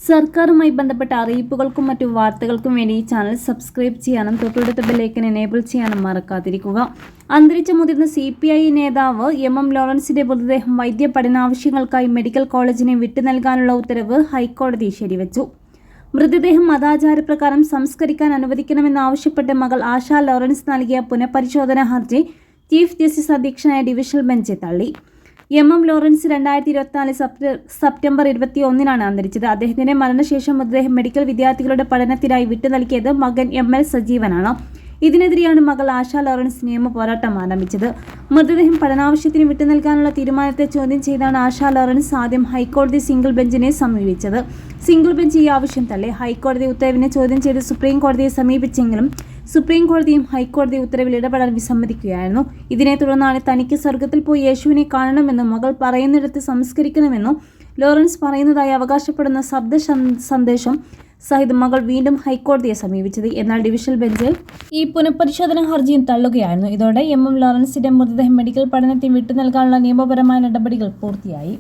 സർക്കാരുമായി ബന്ധപ്പെട്ട അറിയിപ്പുകൾക്കും മറ്റു വാർത്തകൾക്കും വേണ്ടി ഈ ചാനൽ സബ്സ്ക്രൈബ് ചെയ്യാനും തൊട്ടടുത്ത ബെല്ലൈക്കൻ എനേബിൾ ചെയ്യാനും മറക്കാതിരിക്കുക. അന്തരിച്ച മുതിർന്ന CPI നേതാവ് MM ലോറൻസിന്റെ മൃതദേഹം വൈദ്യ പഠനാവശ്യങ്ങൾക്കായി മെഡിക്കൽ കോളേജിനെ വിട്ടു നൽകാനുള്ള ഉത്തരവ് ഹൈക്കോടതി ശരിവച്ചു. മൃതദേഹം മതാചാരപ്രകാരം സംസ്കരിക്കാൻ അനുവദിക്കണമെന്നാവശ്യപ്പെട്ട് മകൾ ആശ ലോറൻസ് നൽകിയ പുനഃപരിശോധനാ ഹർജി ചീഫ് ജസ്റ്റിസ് അധ്യക്ഷനായ ഡിവിഷണൽ ബെഞ്ച് തള്ളി. MM ലോറൻസ് 2024 സെപ്റ്റംബർ 21 അന്തരിച്ചത്. അദ്ദേഹത്തിന്റെ മരണശേഷം മൃതദേഹം മെഡിക്കൽ വിദ്യാർത്ഥികളുടെ പഠനത്തിനായി വിട്ടു നൽകിയത് മകൻ ML സജീവനാണ്. ഇതിനെതിരെയാണ് മകൾ ആശ ലോറൻസ് നിയമ പോരാട്ടം ആരംഭിച്ചത്. മൃതദേഹം പഠനാവശ്യത്തിന് വിട്ടു നൽകാനുള്ള തീരുമാനത്തെ ചോദ്യം ചെയ്താണ് ആശ ലോറൻസ് ആദ്യം ഹൈക്കോടതി സിംഗിൾ ബെഞ്ചിനെ സമീപിച്ചത്. സിംഗിൾ ബെഞ്ച് ഈ ആവശ്യം തള്ളി. ഹൈക്കോടതി ഉത്തരവിനെ ചോദ്യം ചെയ്ത് സുപ്രീം കോടതിയെ സമീപിച്ചെങ്കിലും സുപ്രീം കോടതിയും ഹൈക്കോടതി ഉത്തരവിൽ ഇടപെടാൻ വിസമ്മതിക്കുകയായിരുന്നു. ഇതിനെ തുടർന്നാണ് തനിക്ക് സ്വർഗത്തിൽ പോയി യേശുവിനെ കാണണമെന്നും മകൾ പറയുന്നിടത്ത് സംസ്കരിക്കണമെന്നും ലോറൻസ് പറയുന്നതായി അവകാശപ്പെടുന്ന ശബ്ദ സന്ദേശം സഹിതം മകൾ വീണ്ടും ഹൈക്കോടതിയെ സമീപിച്ചത്. എന്നാൽ ഡിവിഷണൽ ബെഞ്ച് ഈ പുനഃപരിശോധനാ ഹർജിയും തള്ളുകയായിരുന്നു. ഇതോടെ MM ലോറൻസിന്റെ മൃതദേഹം മെഡിക്കൽ പഠനത്തിന് വിട്ടു നൽകാനുള്ള നിയമപരമായ നടപടികൾ പൂർത്തിയായി.